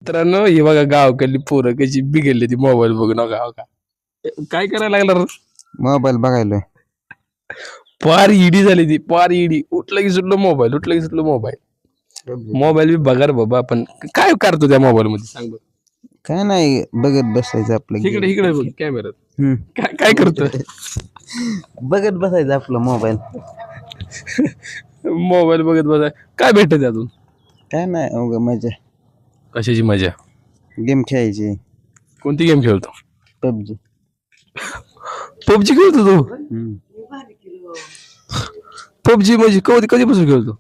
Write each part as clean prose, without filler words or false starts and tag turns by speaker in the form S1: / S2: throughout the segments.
S1: मित्रांनो ही बघा गावाकडली पोरं कशी बिघडली ती मोबाईल बघून गाव का काय करायला लागला रे?
S2: मोबाईल बघायलोय.
S1: पार इडी झाली ती पार इडी उठलं की सुटलं मोबाईल उठलं की सुटलं मोबाईल मोबाईल बी बघा रे बाबा आपण काय करतो त्या मोबाईल मध्ये सांग बरं.
S2: काय नाही बघत बसायचं आपलं
S1: इकडे
S2: game.
S1: इकडे बघ कॅमेरात काय काय करतो
S2: बघत बसायचं आपलं मोबाईल.
S1: मोबाईल बघत बसा काय भेटत त्यातून
S2: काय नाही अवघं मजा.
S1: कशाची मजा
S2: गेम खेळायची.
S1: कोणती गेम खेळतो
S2: पबजी.
S1: पबजी खेळतो तू पबजी म्हणजे कधीपासून खेळतो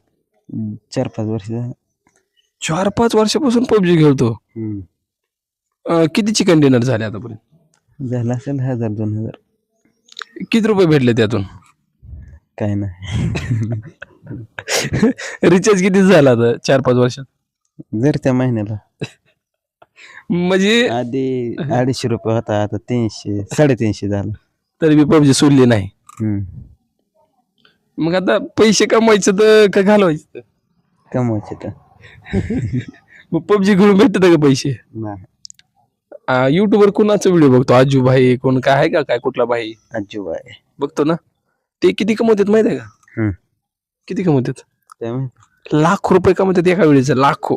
S2: 4-5 वर्ष झालं.
S1: 4-5 वर्षापासून पबजी खेळतो कितीची कंटेनर झाले आतापर्यंत
S2: झालं असेल 1000-2000.
S1: किती रुपये भेटले त्यातून
S2: काय नाही.
S1: रिचार्ज किती झाला आता 4-5 वर्षात
S2: जर त्या महिन्याला
S1: म्हणजे
S2: आधी 250 रुपये होता आता 300-350 झालं.
S1: तरी मी पबजी सोडली नाही मग आता पैसे कमवायचं तर का घालवायचं
S2: कमवायचे तर
S1: मग पबजी घेऊन भेटत का पैसे
S2: नाही.
S1: युट्यूबवर कोणाचा व्हिडिओ बघतो आजू भाई कोण काय आहे का काय कुठला भाई
S2: आजूबाई
S1: बघतो ना ते किती कमवतात माहित आहे का किती कमवतात
S2: त्यामुळे
S1: लाखो रुपये कमवतात एका वेळेचं लाखो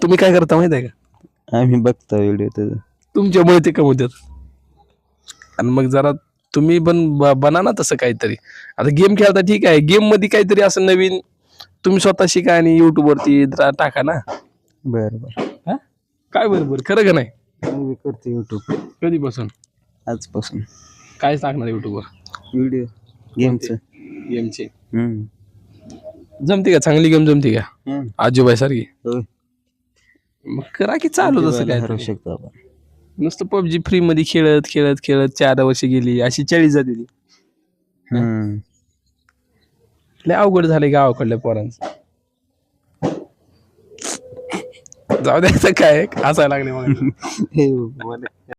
S1: तुम्ही काय करता माहित आहे का
S2: आम्ही बघतो व्हिडिओ त्याचा.
S1: तुमच्यामुळे ते कमवतात आणि मग जरा तुम्ही पण बना ना तसं काहीतरी आता गेम खेळता ठीक आहे गेम मध्ये काहीतरी असं नवीन तुम्ही स्वतः शिका आणि युट्यूब वरती टाका ना
S2: बरं
S1: काय बरोबर खरं का नाही
S2: मी करतो युट्यूब
S1: कधीपासून
S2: आजपासून.
S1: काय टाकणार युट्यूब वर
S2: व्हिडिओ गेमचं.
S1: गेमचे जमते का चांगली गेम जमते का आजूबाई सारखी
S2: होय.
S1: मग करा की चालू तसं काय
S2: हरवू शकतो आपण.
S1: नुसतं पबजी फ्री मध्ये खेळत खेळत खेळत 4 वर्ष गेली अशी 40 जाते ती लय अवघड झाले गावाकडल्या पोरांचं जाऊ द्यायचं काय हसायला लागले मग
S2: हे